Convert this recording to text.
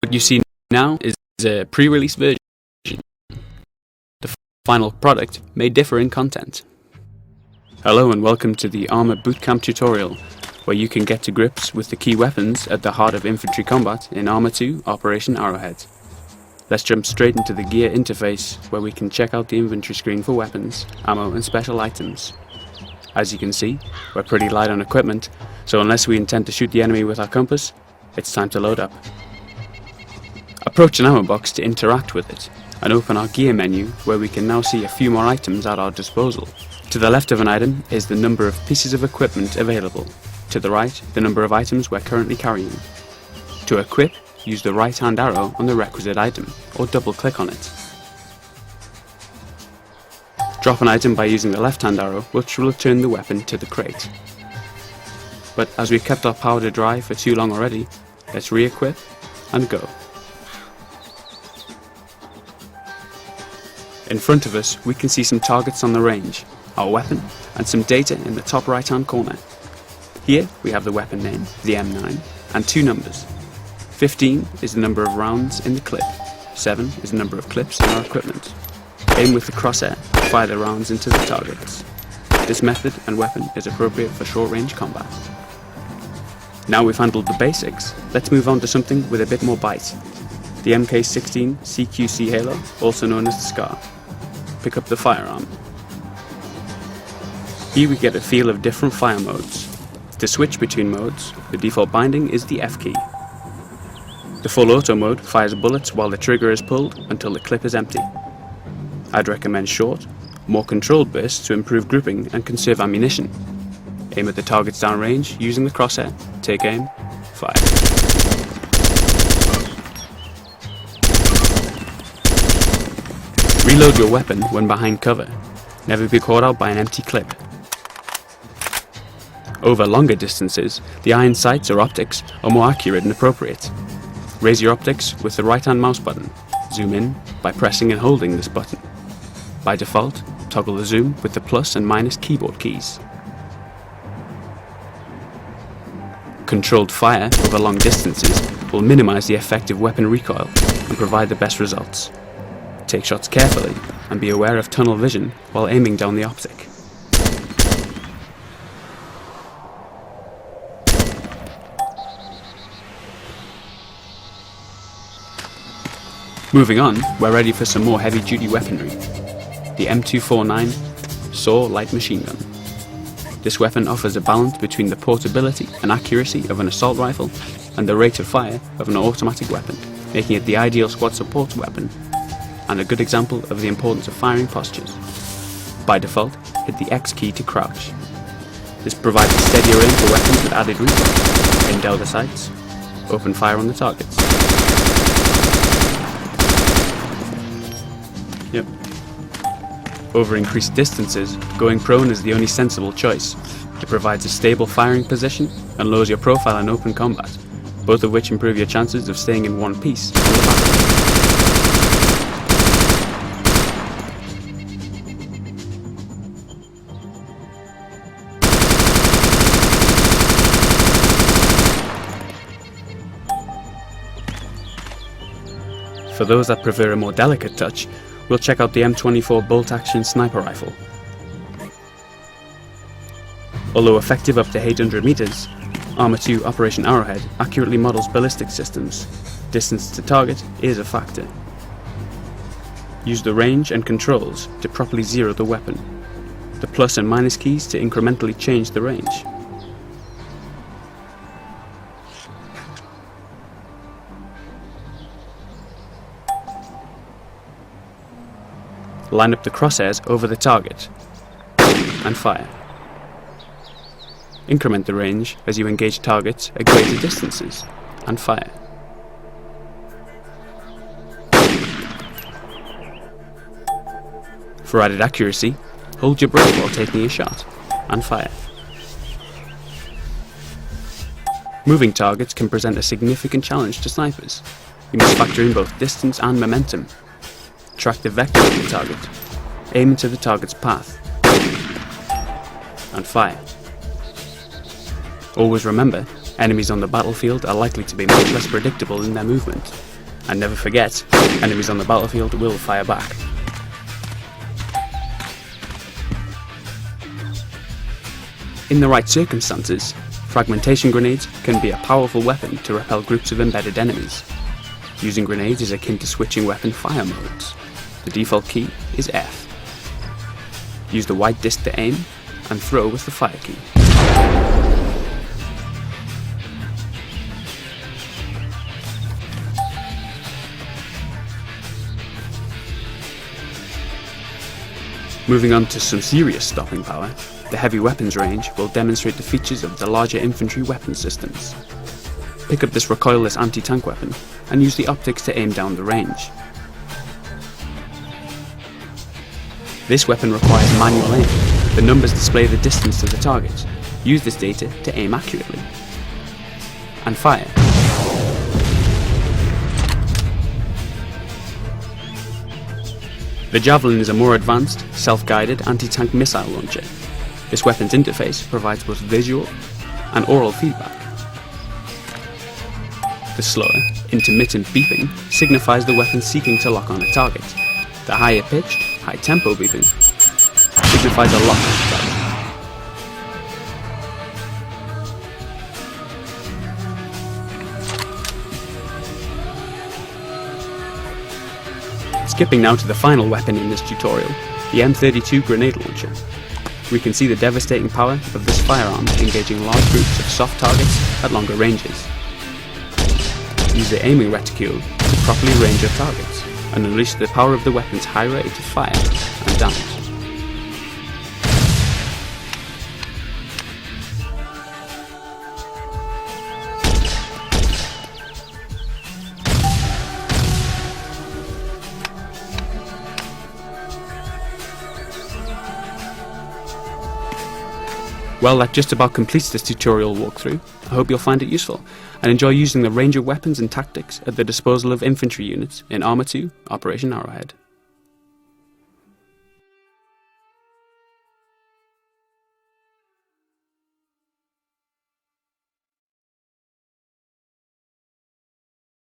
What you see now is a pre-release version. The final product may differ in content. Hello and welcome to the Arma Bootcamp tutorial, where you can get to grips with the key weapons at the heart of infantry combat in Arma 2 Operation Arrowhead. Let's jump straight into the gear interface, where we can check out the inventory screen for weapons, ammo and special items. As you can see, we're pretty light on equipment, so unless we intend to shoot the enemy with our compass, it's time to load up. Approach an ammo box to interact with it, and open our gear menu, where we can now see a few more items at our disposal. To the left of an item is the number of pieces of equipment available. To the right, the number of items we're currently carrying. To equip, use the right hand arrow on the requisite item, or double click on it. Drop an item by using the left hand arrow, which will return the weapon to the crate. But as we've kept our powder dry for too long already, let's re-equip and go. In front of us, we can see some targets on the range, our weapon, and some data in the top right hand corner. Here we have the weapon name, the M9, and two numbers. 15 is the number of rounds in the clip, 7 is the number of clips in our equipment. Aim with the crosshair, fire the rounds into the targets. This method and weapon is appropriate for short range combat. Now we've handled the basics, let's move on to something with a bit more bite. The MK16 CQC Halo, also known as the SCAR. Pick up the firearm. Here we get a feel of different fire modes. To switch between modes, the default binding is the F key. The full auto mode fires bullets while the trigger is pulled until the clip is empty. I'd recommend short, more controlled bursts to improve grouping and conserve ammunition. Aim at the targets downrange using the crosshair, take aim, fire. Reload your weapon when behind cover. Never be caught out by an empty clip. Over longer distances, the iron sights or optics are more accurate and appropriate. Raise your optics with the right hand mouse button. Zoom in by pressing and holding this button. By default, toggle the zoom with the plus and minus keyboard keys. Controlled fire over long distances will minimize the effective weapon recoil and provide the best results. Take shots carefully and be aware of tunnel vision while aiming down the optic. Moving on, we're ready for some more heavy duty weaponry. The M249 SAW light machine gun. This weapon offers a balance between the portability and accuracy of an assault rifle and the rate of fire of an automatic weapon, making it the ideal squad support weapon and a good example of the importance of firing postures. By default, hit the X key to crouch. This provides a steadier aim for weapons with added recoil. Aim down the sights, open fire on the targets. Yep. Over increased distances, going prone is the only sensible choice. It provides a stable firing position and lowers your profile in open combat, both of which improve your chances of staying in one piece on the battlefield. For those that prefer a more delicate touch, we'll check out the M24 bolt-action sniper rifle. Although effective up to 800 meters, Arma 2 Operation Arrowhead accurately models ballistic systems. Distance to target is a factor. Use the range and controls to properly zero the weapon. The plus and minus keys to incrementally change the range. Line up the crosshairs over the target and fire. Increment the range as you engage targets at greater distances and fire. For added accuracy, hold your breath while taking a shot and fire. Moving targets can present a significant challenge to snipers. You must factor in both distance and momentum. Track the vector of the target, aim into the target's path, and fire. Always remember, enemies on the battlefield are likely to be much less predictable in their movement. And never forget, enemies on the battlefield will fire back. In the right circumstances, fragmentation grenades can be a powerful weapon to repel groups of embedded enemies. Using grenades is akin to switching weapon fire modes. The default key is F. Use the white disc to aim, and throw with the fire key. Moving on to some serious stopping power, the heavy weapons range will demonstrate the features of the larger infantry weapon systems. Pick up this recoilless anti-tank weapon and use the optics to aim down the range. This weapon requires manual aim. The numbers display the distance to the target. Use this data to aim accurately. And fire. The Javelin is a more advanced, self-guided anti-tank missile launcher. This weapon's interface provides both visual and oral feedback. The slower, intermittent beeping signifies the weapon seeking to lock on a target. The higher pitched, high-tempo beeping signifies a lock on the target. Skipping now to the final weapon in this tutorial, the M32 grenade launcher. We can see the devastating power of this firearm engaging large groups of soft targets at longer ranges. Use the aiming reticule to properly range your targets and unleash the power of the weapon's high rate of fire and damage. Well, that just about completes this tutorial walkthrough. I hope you'll find it useful and enjoy using the range of weapons and tactics at the disposal of infantry units in Arma 2 Operation Arrowhead.